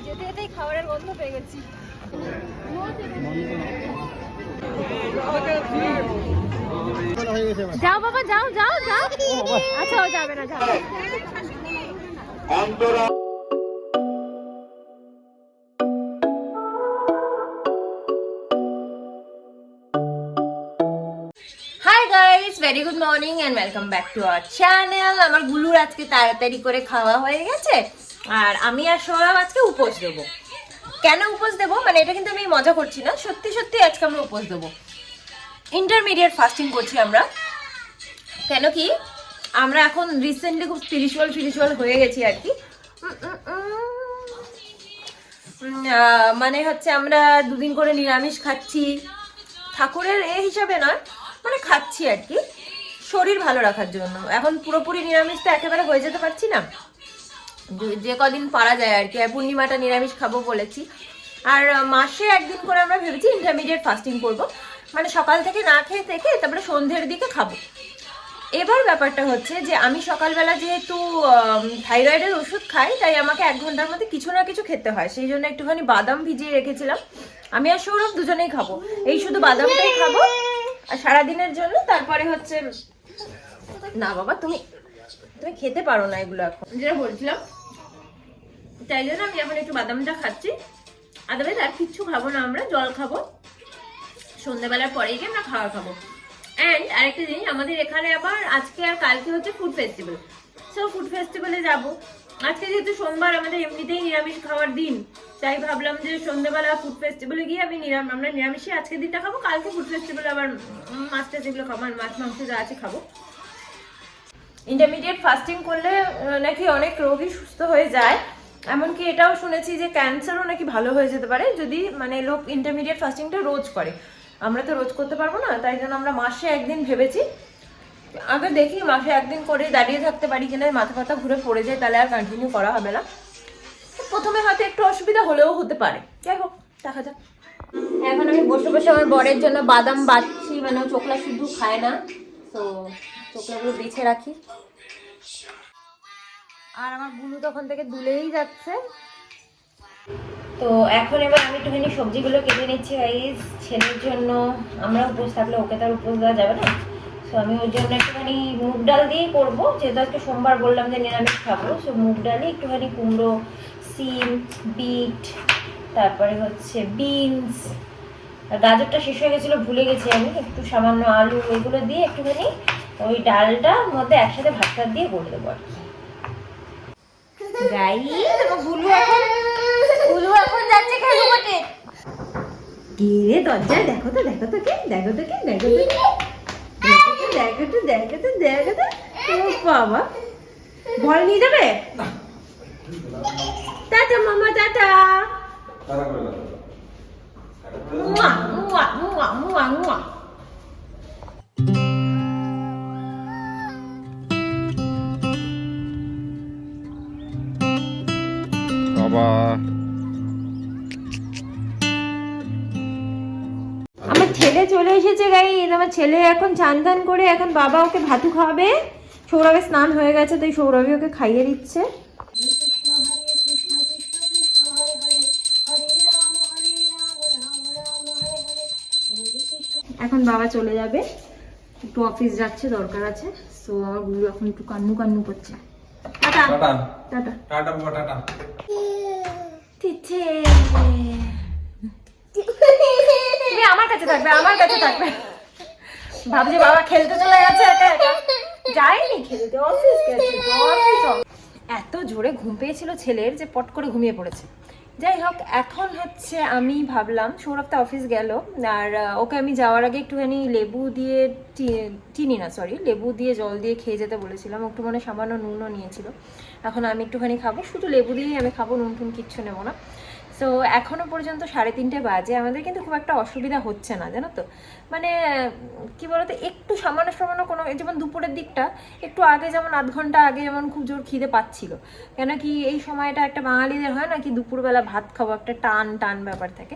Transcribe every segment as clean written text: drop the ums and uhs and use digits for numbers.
যেতে যেতেই খাবারের গন্ধ পেয়ে গেছি। যাও বাবা, যাও যাও যাও। আচ্ছা ও যাবে না, যাবে। Hi guys, very good morning and welcome back to our channel. আমার গুলুর আজকে তাড়াতাড়ি করে খাওয়া হয়ে গেছে আর আমি আর সৌরভ আজকে উপোস দেবো। কেন উপোস দেবো মানে এটা কিন্তু আমি মজা করছি না, সত্যি সত্যি আজকে আমরা উপোস দেবো। ইন্টারমিডিয়েট ফাস্টিং করছি আমরা। কেন কি আমরা এখন রিসেন্টলি খুব স্পিরিচুয়াল হয়ে গেছি আর কি। মানে হচ্ছে আমরা দুদিন করে নিরামিষ খাচ্ছি, ঠাকুরের এ হিসাবে নয়, মানে খাচ্ছি আর কি শরীর ভালো রাখার জন্য। এখন পুরোপুরি নিরামিষটা একেবারে হয়ে যেতে পারছি না, যে কদিন পারা যায় আর কি। আর পূর্ণিমাটা নিরামিষ খাবো বলেছি, আর মাসে একদিন করে আমরা ভেবেছি ইন্টারমিডিয়েট ফাস্টিং করব, মানে সকাল থেকে না খেয়ে থেকে তারপরে সন্ধ্যের দিকে খাবো। এবার ব্যাপারটা হচ্ছে যে আমি সকালবেলা যেহেতু থাইরয়েডের ওষুধ খাই, তাই আমাকে 1 ঘন্টার মধ্যে কিছু না কিছু খেতে হয়। সেই জন্য একটুখানি বাদাম ভিজিয়ে রেখেছিলাম। আমি আর সৌরভ দুজনেই খাবো, এই শুধু বাদামটাই খাবো আর সারাদিনের জন্য। তারপরে হচ্ছে না বাবা, তুমি খেতে পারো না এগুলো এখন, যেটা বলছিলাম। তাই জন্য আমি এখন একটু বাদামটা খাচ্ছি, আদারওয়াইজ আর কিচ্ছু খাবো না। আমরা জল খাবো, সন্ধ্যাবেলার পরেই গিয়ে আমরা খাওয়া খাবো। অ্যান্ড আরেকটা জিনিস, আমাদের এখানে আবার আজকে আর কালকে হচ্ছে ফুড ফেস্টিভ্যাল। সো ফুড ফেস্টিভ্যালে যাবো। আজকে যেহেতু সোমবার আমাদের এমনিতেই নিরামিষ খাওয়ার দিন, তাই ভাবলাম যে সন্ধ্যাবেলা ফুড ফেস্টিভ্যালে গিয়ে আমরা নিরামিষই আজকের দিনটা খাবো, কালকে ফুড ফেস্টিভ্যালে আবার মাছটা যেগুলো খাবো, মাছ মাংস যা আছে খাবো। ইন্টারমিডিয়েট ফাস্টিং করলে নাকি অনেক রোগী সুস্থ হয়ে যায়, এমনকি এটাও শুনেছি যে ক্যান্সারও নাকি ভালো হয়ে যেতে পারে যদি মানে লোক ইন্টারমিডিয়েট ফাস্টিংটা রোজ করে। আমরা তো রোজ করতে পারবো না, তাই জন্য আমরা মাসে একদিন ভেবেছি। আগে দেখি মাসে একদিন করে দাঁড়িয়ে থাকতে পারি কিনা, মাথা ব্যথা ঘুরে পড়ে যায় তাহলে আর কন্টিনিউ করা হবে না। প্রথমে হয়তো একটু অসুবিধা হলেও হতে পারে, যাই হোক দেখা যাক। এখন আমি বসে বসে আমার বরের জন্য বাদাম বাচ্ছি, মানে চোখলা শুধু খায় না, তো চোখলাগুলো বেছে রাখি। আর আমার গুলু তখন থেকে দুলেই যাচ্ছে। তো এখন এবার আমি একটুখানি সবজিগুলো কেটে নিচ্ছি গাইস ছেলের জন্য। আমরা উপোস থাকলে ওকে তার উপোস দেওয়া যাবে না, সো আমি ওর জন্য একটুখানি মুগ ডাল দিয়েই করবো, যেহেতু আজকে সোমবার বললাম যে নিরামিষ খাবো। সো মুগ ডালে একটুখানি কুমড়ো, সিম, বিট, তারপরে হচ্ছে বিনস, গাজরটা শেষ হয়ে গেছিলো ভুলে গেছি আমি, একটু সামান্য আলু, এগুলো দিয়ে একটুখানি ওই ডালটার মধ্যে একসাথে ভাত দিয়ে করে দেবো আর কি। গাইস আমার গুলু এখন যাচ্ছে খেলু বটে। কে রে দরজায়? দেখো তো বাবা, বল নিয়ে যাবে? টাটা মামা, টাটা। মুয়া মুয়া মুয়া মুয়া মুয়া। বাবা আমার ছেলে চলে এসেছে গাইস। আমার ছেলে এখন চান টান করে এখন বাবা ওকে ভাতু খাওয়াবে। সৌরভের স্নান হয়ে গেছে, তাই সৌরভই ওকে খাইয়ে দিচ্ছে। এখন বাবা চলে যাবে, একটু অফিস যাচ্ছে, দরকার আছে। সো আমার গুরু এখন একটু কান্নু করছে। টাটা টাটা টাটা বাবা, টাটা। তুমি আমার কাছে থাকবে, ভাবছি বাবা খেলতে চলে গেছে, একা একা যায়নি খেলতে, অফিস গেছে। এত জোরে ঘুম পেয়েছিল ছেলের যে পট করে ঘুমিয়ে পড়েছে। যাই হোক, এখন হচ্ছে আমি ভাবলাম সৌরভ তো অফিস গেল, আর ওকে আমি যাওয়ার আগে একটুখানি লেবু দিয়ে লেবু দিয়ে জল দিয়ে খেয়ে যেতে বলেছিলাম। একটু মানে সামান্য নুনও নিয়েছিল। এখন আমি একটুখানি খাবো, শুধু লেবু দিয়েই আমি খাবো, নুন টুন কিচ্ছু নেবো না। সো এখনো পর্যন্ত 3:30 বাজে, আমাদের কিন্তু খুব একটা অসুবিধা হচ্ছে না জানো তো। মানে কি বলতো, একটু সামান্য কোনো, যেমন দুপুরের দিকটা একটু আগে, যেমন 1/2 ঘন্টা আগে যেমন খুব জোর খিদে পাচ্ছিল। কেন কি এই সময়টা একটা বাঙালিদের হয় না কি, দুপুরবেলা ভাত খাবো, একটা টান ব্যাপার থাকে।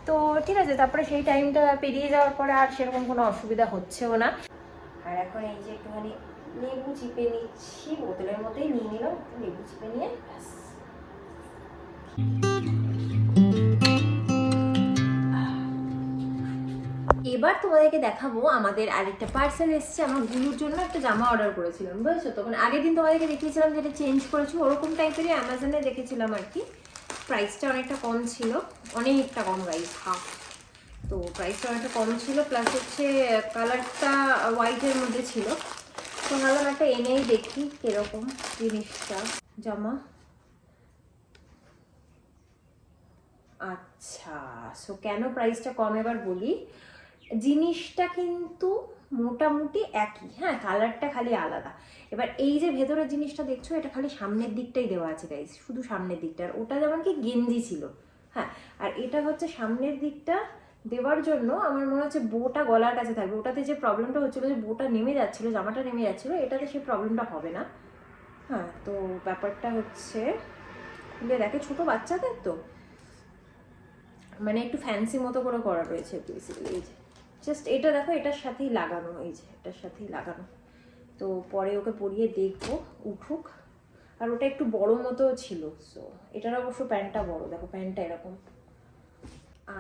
তো ঠিক আছে, তারপরে সেই টাইমটা পেরিয়ে যাওয়ার পরে আর সেরকম কোনো অসুবিধা হচ্ছেও না। আর এখন এই যে একটুখানি লেবু চিপে নিচ্ছি, বোতলের মধ্যেই নিয়ে নিলাম, লেবু চিপে নিয়ে এবার তোমাদেরকে দেখাবো আমাদের আরেকটা পার্সেল এসছে। আমার গুলুর জন্য একটা জামা অর্ডার করেছিলাম, বুঝেছো? তখন আগের দিন তোমাদেরকে দেখিয়েছিলাম যেটা চেঞ্জ করেছি, ওরকম টাইপেরই অ্যামাজনে দেখেছিলাম আর কি। প্রাইসটা অনেকটা কম ছিল, অনেকটা কম গাইস, হাফ। তো প্রাইসটা অনেকটা কম ছিল, প্লাস হচ্ছে কালারটা হোয়াইটের মধ্যে ছিল। তো ভাবলাম একটা এনেই দেখি কিরকম জিনিসটা। জামা, আচ্ছা। সো কেন প্রাইসটা কম এবার বলি। জিনিসটা কিন্তু মোটামুটি একই, হ্যাঁ, কালারটা খালি আলাদা। এবার এই যে ভেতরের জিনিসটা দেখছো, এটা খালি সামনের দিকটাই দেওয়া আছে গাইস, শুধু সামনের দিকটা। আর ওটা যেমন কি গেঞ্জি ছিল, হ্যাঁ। আর এটা হচ্ছে সামনের দিকটা দেওয়ার জন্য আমার মনে হচ্ছে বোটা গলার কাছে থাকবে। ওটাতে যে প্রবলেমটা হচ্ছিলো যে বোটা নেমে যাচ্ছিলো, জামাটা নেমে যাচ্ছিলো, এটাতে সেই প্রবলেমটা হবে না, হ্যাঁ। তো ব্যাপারটা হচ্ছে খুলে দেখে, ছোটো বাচ্চাদের তো মানে একটু ফ্যান্সি মতো করে করা রয়েছে বেসিক্যালি। এই যে জাস্ট এটা দেখো, এটার সাথেই লাগানো, এই যে এটার সাথেই লাগানো। তো পরে ওকে পরিয়ে দেখবো উঠুক। আর ওটা একটু বড় মতো ছিল, সো এটার অবশ্য প্যান্টটা বড়, দেখো প্যান্টটা এরকম।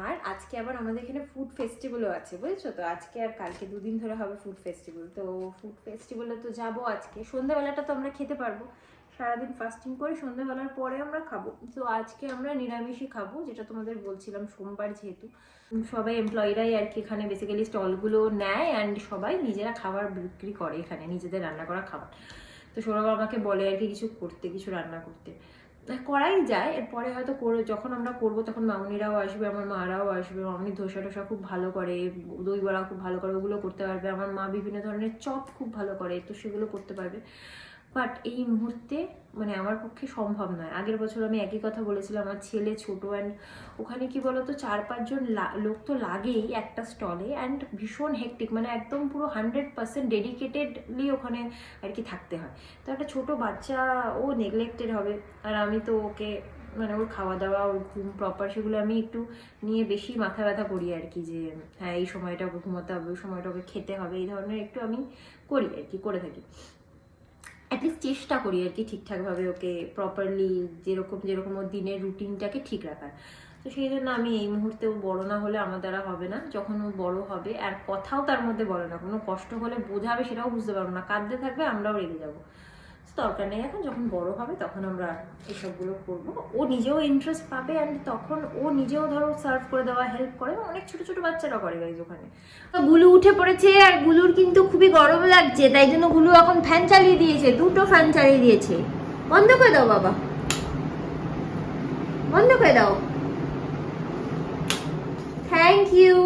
আর আজকে আবার আমাদের এখানে ফুড ফেস্টিভ্যালও আছে, বুঝেছো? তো আজকে আর কালকে দুদিন ধরে হবে ফুড ফেস্টিভ্যাল। তো ফুড ফেস্টিভ্যালে তো যাবো আজকে। সন্ধ্যাবেলাটা তো আমরা খেতে পারবো, সারাদিন ফাস্টিং করে সন্ধ্যাবেলার পরে আমরা খাবো। তো আজকে আমরা নিরামিষই খাবো, যেটা তোমাদের বলছিলাম, সোমবার যেহেতু। সবাই এমপ্লয়িরাই আর কি এখানে বেসিক্যালি স্টলগুলো নেয়, অ্যান্ড সবাই নিজেরা খাবার বিক্রি করে এখানে, নিজেদের রান্না করা খাবার। তো সৌরভ আমাকে বলে আর কি কিছু করতে, কিছু রান্না করতে, করাই যায়। এরপরে হয়তো যখন আমরা করবো তখন মামনিরাও আসবে, আমার মারাও আসবে। মামনি ধোসা টোসা খুব ভালো করে, দই বড়া খুব ভালো করে, ওগুলো করতে পারবে। আমার মা বিভিন্ন ধরনের চপ খুব ভালো করে, তো সেগুলো করতে পারবে। বাট এই মুহূর্তে মানে আমার পক্ষে সম্ভব নয়। আগের বছর আমি একই কথা বলেছিলাম, আমার ছেলে ছোটো, অ্যান্ড ওখানে কি বলতো 4-5 জন লোক তো লাগেই একটা স্টলে, অ্যান্ড ভীষণ হেকটিক, মানে একদম পুরো 100% ডেডিকেটেডলি ওখানে আর কি থাকতে হয়। তো একটা ছোটো বাচ্চা, ও নেগলেক্টেড হবে। আর আমি তো ওকে মানে ওর খাওয়া দাওয়া, ওর ঘুম প্রপার, সেগুলো আমি একটু নিয়ে বেশি মাথা ব্যথা করি আর কি, যে হ্যাঁ এই সময়টা ওকে ঘুমাতে হবে, ওই সময়টা ওকে খেতে হবে, এই ধরনের একটু আমি করি আর কি, করে থাকি। অ্যাটলিস্ট চেষ্টা করি আর কি ঠিকঠাকভাবে ওকে প্রপারলি, যেরকম ওর দিনের রুটিনটাকে ঠিক রাখার। তো সেই জন্য আমি এই মুহূর্তে ও বড়ো না হলে আমার দ্বারা হবে না। যখন ও বড় হবে, আর কথাও তার মধ্যে বলে না, কোনো কষ্ট হলে বোঝাবে সেটাও বুঝতে পারবো না, কাঁদতে থাকবে, আমরাও রেগে যাবো। দরকার নেই এখন, যখন বড় হবে তখন আমরা এসবগুলো করবো। ও নিজেও ইন্টারেস্ট পাবে, অ্যান্ড তখন ও নিজেও ধরো সার্ভ করে দেওয়া, হেল্প করে। অনেক ছোট ছোট বাচ্চারা করে গাইজ ওখানে। গুলু উঠে পড়েছে, আর গুলুর কিন্তু খুবই গরম লাগছে, তাই জন্য গুলু এখন ফ্যান চালিয়ে দিয়েছে, 2টো ফ্যান চালিয়ে দিয়েছে। বন্ধ করে দাও বাবা, বন্ধ করে দাও। Thank you,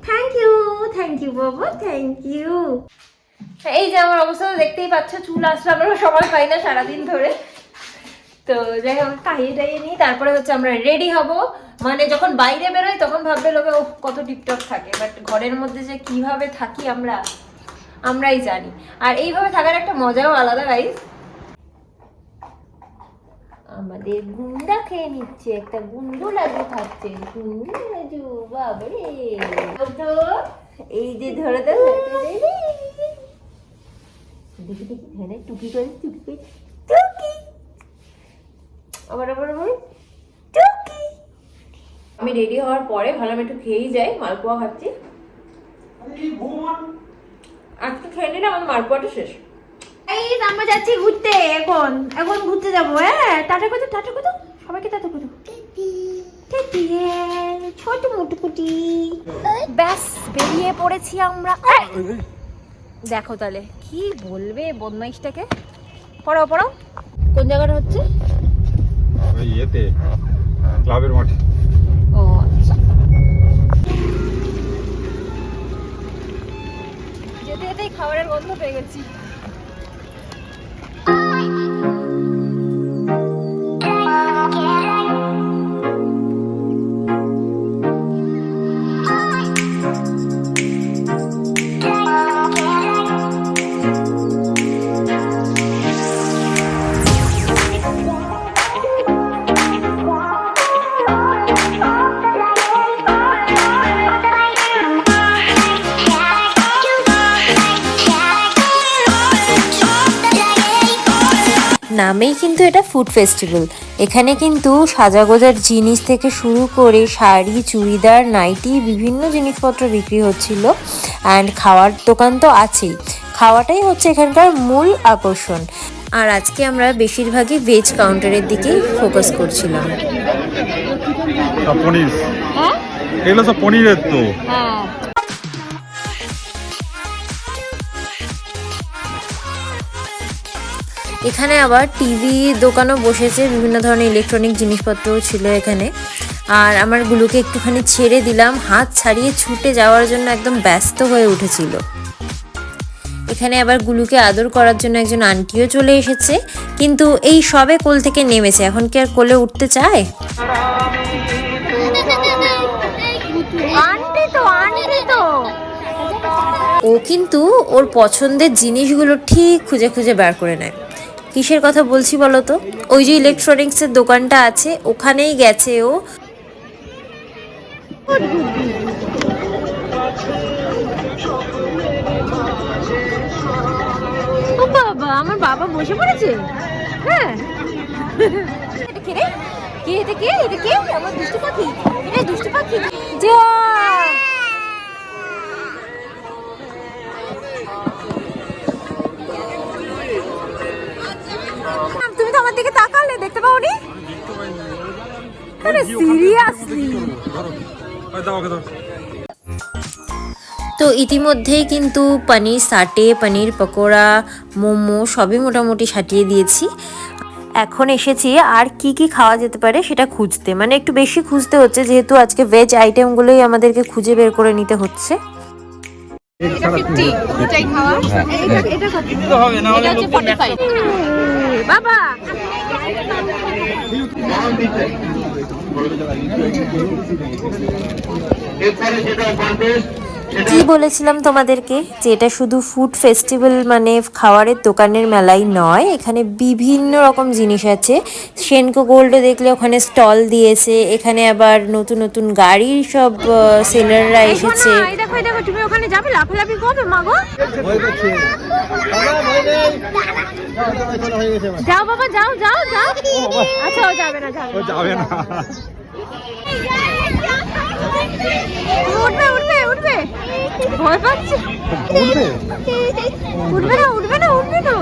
thank you, thank you বাবা, থ্যাংক ইউ। এই যে আমার অবস্থা দেখতেই পাচ্ছ, চুল আসলে আমরা সময় পাই না সারাদিন ধরে। তো যাই হোক, খাইয়ে টাইয়ে নিই, তারপরে হচ্ছে আমরা রেডি হব। মানে যখন বাইরে বেরোই তখন ভাববে লোকে ও কত টিপটপ থাকে, বাট ঘরের মধ্যে যে কিভাবে থাকি আমরাই জানি। আর এইভাবে থাকার একটা মজাও আলাদা গাইস। আমাদের গুন্ডা খেয়ে নিচ্ছে, একটা গুন্ডু লাগু খাচ্ছে, গুন্ডু লাজু বাবারে। তো এই যে ধরে দেখি দেখি, হ্যাঁ টুকি করে, টুকি করে, টুকি, আবার টুকি। আমি রেডি হওয়ার পরে ভাবলাম একটু খেয়েই যাই, মালপোয়া খাচ্ছি। আজকে খেয়ে নিলে আমার মালপোয়াটা শেষ। এই আমরা যাচ্ছি ঘুরতে, এখন ঘুরতে যাবো। হ্যাঁ, টাটা কত, সবাইকে টাটা কত। ছোট মুটুকুটি, ব্যাস বেরিয়ে পড়েছি আমরা। দেখো তাহলে কি বলবে বদমাইশটাকে। পড়াও কোন জায়গাটা হচ্ছে? ওই ইয়েতে, ক্লাবের মাঠে। ও আচ্ছা, যেতেই খাবারের গন্ধ পেয়ে গেছি। নামেই কিন্তু এটা ফুড ফেস্টিভ্যাল। এখানে কিন্তু সাজাগোজার জিনিস থেকে শুরু করে শাড়ি, চুড়িদার, নাইটি বিভিন্ন জিনিসপত্র বিক্রি হচ্ছিল। অ্যান্ড খাওয়ার দোকান তো আছেই, খাওয়াটাই হচ্ছে এখানকার মূল আকর্ষণ। আর আজকে আমরা বেশিরভাগই ভেজ কাউন্টারের দিকেই ফোকাস করছিলাম। পনির, এগুলো সব পনিরের তো। এখানে আবার টিভি দোকানও বসেছে, বিভিন্ন ধরনের ইলেকট্রনিক জিনিসপত্রও ছিল এখানে। আর আমার গুলোকে একটুখানি ছেড়ে দিলাম, হাত ছাড়িয়ে ছুটে যাওয়ার জন্য একদম ব্যস্ত হয়ে উঠেছিল। এখানে আবার গুলুকে আদর করার জন্য একজন আন্টিও চলে এসেছে, কিন্তু এই সবে কোল থেকে নেমেছে, এখন কি আর কোলে উঠতে চায়? ও কিন্তু ওর পছন্দের জিনিসগুলো ঠিক খুঁজে খুঁজে বের করে নেয়। কিসের কথা বলছি বলো তো? ওই যে ইলেকট্রনিক্সের দোকানটা আছে, ওখানেই গেছে ও। বাবা, আমার বাবা বসে পড়েছে। হ্যাঁ, আমার দুষ্টু পাখি, এটা দুষ্টু পাখি। তুমি তো আমার দিকে তাকালে, দেখতে পাওনি? সিরিয়াসলি? তো ইতিমধ্যেই কিন্তু পনির সাটে, পনির পকোড়া, মোমো সবই মোটামুটি সাটিয়ে দিয়েছি। এখন এসেছি আর কি কি খাওয়া যেতে পারে সেটা খুঁজতে, মানে একটু বেশি খুঁজতে হচ্ছে, যেহেতু আজকে ভেজ আইটেমগুলোই আমাদেরকে খুঁজে বের করে নিতে হচ্ছে। বাবা কি বলেছিলাম তোমাদেরকে যে এটা শুধু ফুড ফেস্টিভ্যাল, মানে খাবারের দোকানের মেলাই নয়, এখানে বিভিন্ন রকম জিনিস আছে। সেনকো গোল্ডে দেখলে ওখানে স্টল দিয়েছে, এখানে আবার নতুন নতুন গাড়ির সব সেলাররা এসেছে। দেখো দেখো, তুমি ওখানে যাবে, লাফালাফি করবে মা গো। যাও বাবা, যাও যাও যাও। আচ্ছা, ও যাবে না, যাবে না। উঠবে উঠবে উঠবে, ভয় পাচ্ছে। উঠবে না উঠবে না উঠবে না।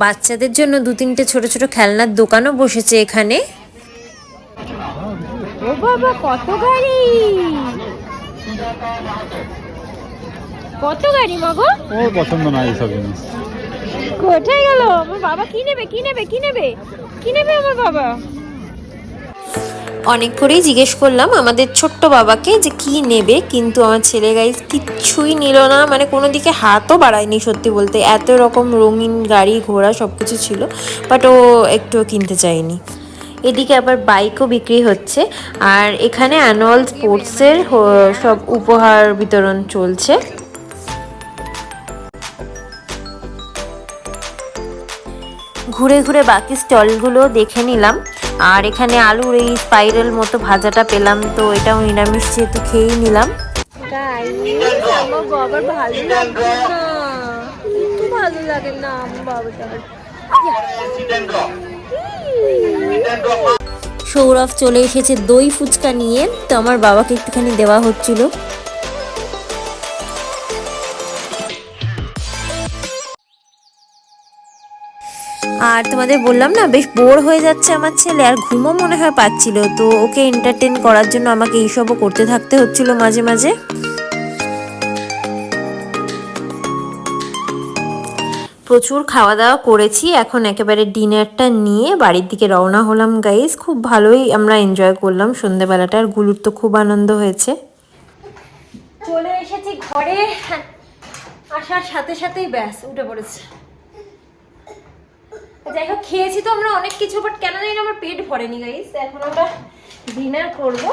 বাচ্চাদের জন্য 2-3টে ছোট ছোট খেলনার দোকানও বসেছে এখানে। ও বাবা, কত গাড়ি, কত গাড়ি মা গো। ও পছন্দ না এইসব জিনিস। কোথায় গেল আমার বাবা? কি নেবে কি নেবে কি নেবে কি নেবে আমার বাবা? অনেক করেই জিজ্ঞেস করলাম আমাদের ছোট্ট বাবাকে যে কি নেবে, কিন্তু আমার ছেলে গাইজ কিচ্ছুই নিল না, মানে কোনো দিকে হাতও বাড়ায়নি। সত্যি বলতে এত রকম রঙিন গাড়ি ঘোড়া সব কিছু ছিল, বাট ও একটুও কিনতে চায়নি। এদিকে আবার বাইকও বিক্রি হচ্ছে, আর এখানে অ্যানুয়াল স্পোর্টসের সব উপহার বিতরণ চলছে। ঘুরে ঘুরে বাকি স্টলগুলো দেখে নিলাম। আর এখানে আলুর এই স্পাইরাল মতো ভাজাটা পেলাম, তো এটাও নিরামিষ যেহেতু খেয়েই নিলাম। আমার বাবার ভালো লাগছে না, একটু ভালো লাগে না আমার বাবাটার। সৌরভ চলে এসেছে দই ফুচকা নিয়ে, তো আমার বাবাকে একটুখানি দেওয়া হচ্ছিল। আর তোমাদের বললাম না, বেশ বোর হয়ে যাচ্ছে আমার ছেলে, আর ঘুমও মনে হয় পাচ্ছিল, তো ওকে এন্টারটেন করার জন্য আমাকে এইসবও করতে থাকতে হচ্ছিল মাঝে মাঝে। প্রচুর খাওয়া দাওয়া করেছি, এখন একেবারে ডিনারটা নিয়ে বাড়ির দিকে রওনা হলাম গাইস। খুব ভালোই আমরা এনজয় করলাম সন্ধ্যেবেলাটা, আর গুলুর তো খুব আনন্দ হয়েছে। চলে এসেছি ঘরে, আসার সাথে সাথেই ব্যাস উঠে পড়েছে। যাই হোক, খেয়েছি তো আমরা অনেক কিছু, বাট কেন জানি না আমার পেট ভরেনি গাইস। এখন আমরা ডিনার করব।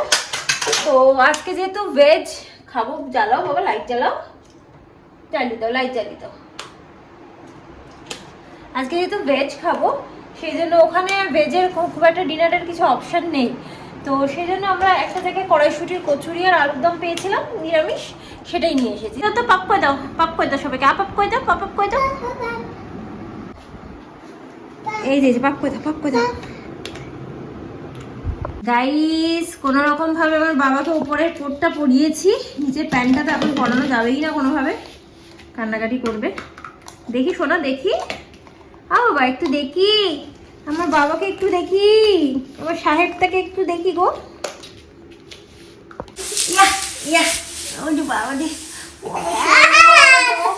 তো আজকে যেহেতু ভেজ খাবো, জ্বালাও বাবা, লাইট জ্বালাও, জ্বালিয়ে দাও, লাইট জ্বালিয়ে দাও। আজকে যেহেতু ভেজ খাবো, সেই জন্য ওখানে ভেজের খুব একটা ডিনারের কিছু অপশান নেই, তো সেই জন্য আমরা একটা জায়গায় কড়াইশুটির কচুরি আর আলুর দম পেয়েছিলাম নিরামিষ, সেটাই নিয়ে এসেছি। তো পাপ করে দাও, পাপ করে দাও সবাইকে, আপ কই দাও, পাপ কই দাও। এই যে পাপ কোথা গাইস, কোনো রকম ভাবে আমার বাবাকে উপরের কোটটা পরিয়েছি, নিচের প্যান্টটা তো এখন পরানো যাবেই না কোনোভাবে, কান্নাকাটি করবে। দেখি সোনা, দেখি বাবা, একটু দেখি আমার বাবাকে, একটু দেখি আমার সাহেবটাকে, একটু দেখি গো। ইয়া ইয়া ওই যে বাবা যে,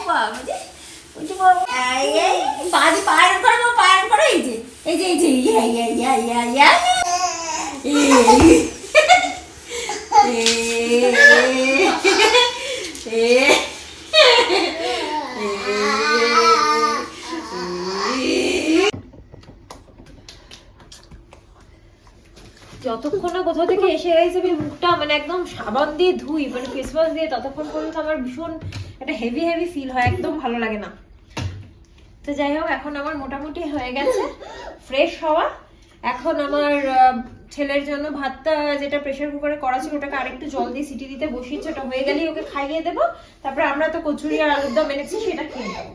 বাবা যে, ওই যে বাবা, বাজি পায়ন করো, এই যে ইয়া ইয়া ইয়া ইয়া ইয়া যতক্ষণ না কোথাও থেকে এসে গেছে আমি মুখটা মানে একদম সাবান দিয়ে ধুই, মানে ফেস ওয়াশ দিয়ে, ততক্ষণ পর্যন্ত আমার ভীষণ একটা হেভি ফিল হয়, একদম ভালো লাগে না। তো যাই হোক, এখন আমার মোটামুটি হয়ে গেছে ফ্রেশ হওয়া। এখন আমার ছেলের জন্য ভাতটা যেটা প্রেসার কুকারে করা ছিল ওটাকে আরেকটু জল দিয়ে সিটি দিতে বসিয়েছে, ওটা হয়ে গেলেই ওকে খাইয়ে দেবো। তারপরে আমরা তো কচুরি আর আলুর দম এনেছি, সেটা খেয়ে নেবো।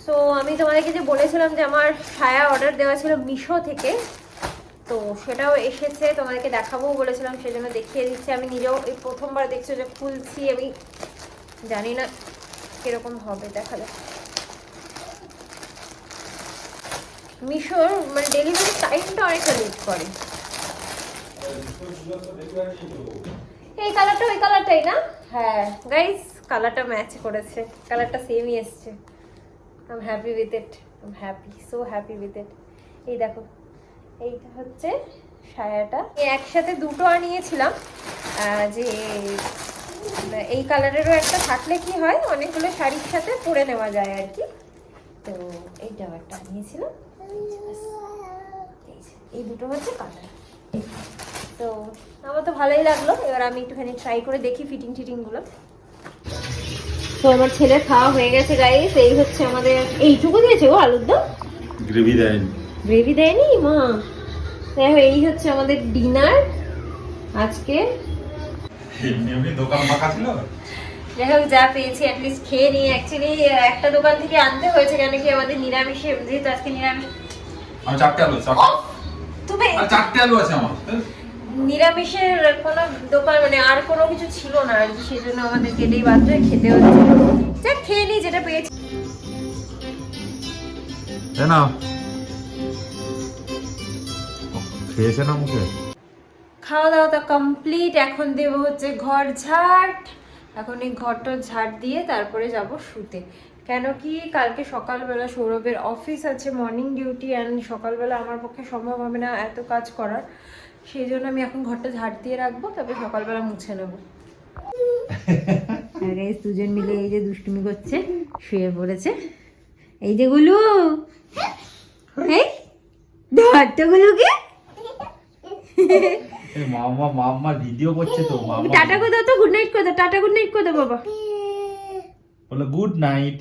সো আমি তোমাদেরকে যে বলেছিলাম যে আমার ছায়া অর্ডার দেওয়া ছিল মিশো থেকে, তো সেটাও এসেছে, তোমাদেরকে দেখাবো বলেছিলাম, সেজন্য দেখিয়ে দিচ্ছি। আমি নিজেও এই প্রথমবার দেখছো যে খুলছি, আমি জানি না কিরকম হবে, দেখা যাক। মিশোর মানে ডেলিভারি টাইমটা অনেকটা লেট করে। এই কালারটা ওই কালারটাই না? হ্যাঁ গাইস, কালারটা ম্যাচ করেছে, কালারটা সেমই এসছে। I am happy with it, I am happy, so happy with it. এই দেখো, এইটা হচ্ছে সায়াটা, একসাথে দুটো আনিয়েছিলাম, যে এই কালারেরও একটা থাকলে কি হয় অনেকগুলো শাড়ির সাথে পরে নেওয়া যায় আর কি। তো এইটাও একটা আনিয়েছিলাম, এই দুটো হচ্ছে কালার। তো আমার তো ভালোই লাগলো, এবার আমি একটুখানি ট্রাই করে দেখি ফিটিং গুলো। তো আমার ছেলে খাওয়া হয়ে গেছে গাইস, এই হচ্ছে আমাদের, এইটুকু দিয়েছে ও আলুর দম, গ্রেভি দেয়নি মা। দেখো এই হচ্ছে আমাদের ডিনার আজকে। দোকান ফাঁকা ছিল, যাই হোক যা পেয়েছি অ্যাটলিস্ট খেয়ে নিই। অ্যাকচুয়ালি একটা দোকান থেকে আনতে হয়েছে, কেন কি আমাদের নিরামিষে, যেহেতু আজকে নিরামিষ। আমি চারটে আলু আছে আমার, নিরামিষের কোনো দোকান মানে আর কোনো কিছু ছিল না আর কি, সেজন্য আমাদের কেটেই বাধ্য হয়ে খেতে হচ্ছে। যা খেয়ে নিই যেটা পেয়েছি। খেয়েছে না মুখে। খাওয়া দাওয়া তো কমপ্লিট, এখন দেবো হচ্ছে ঘর ঝাড়। এখন এই ঘরটা ঝাড় দিয়ে তারপরে যাব শুতে, কেন কি কালকে সকালবেলা সৌরভের অফিস আছে, মর্নিং ডিউটি, অ্যান্ড সকালবেলা আমার পক্ষে সম্ভব হবে না এত কাজ করার, সেই জন্য আমি এখন ঘরটা ঝাড় দিয়ে রাখবো, তারপরে সকালবেলা মুছে নেবো। দুজন মিলে এই যে দুষ্টুমি করছে, শুয়ে পড়েছে, এই যে গুলু, এই ধরতো গুলুকে। মাম্মা ভিডিও করছে তো, টাটা করে দাও তো, গুড নাইট করে দাও, টাটা গুড নাইট করে দাও বাবা, বলে গুড নাইট।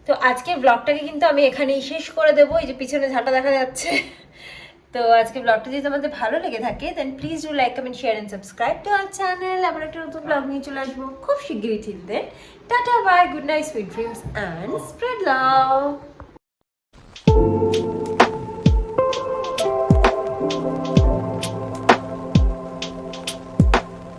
তো আজকে ব্লগটাকে কিন্তু আমি এখানেই শেষ করে দেবো। এই যে পিছনে ঝাঁটা দেখা যাচ্ছে। তো আজকে ব্লগটা যদি তোমাদের ভালো লেগে থাকে then please do like, comment, share and subscribe to our channel. আবার একটা নতুন ব্লগ নিয়ে চলে আসবো খুব শিগগিরই। ঠিক then tata, bye, good night, sweet dreams and spread love.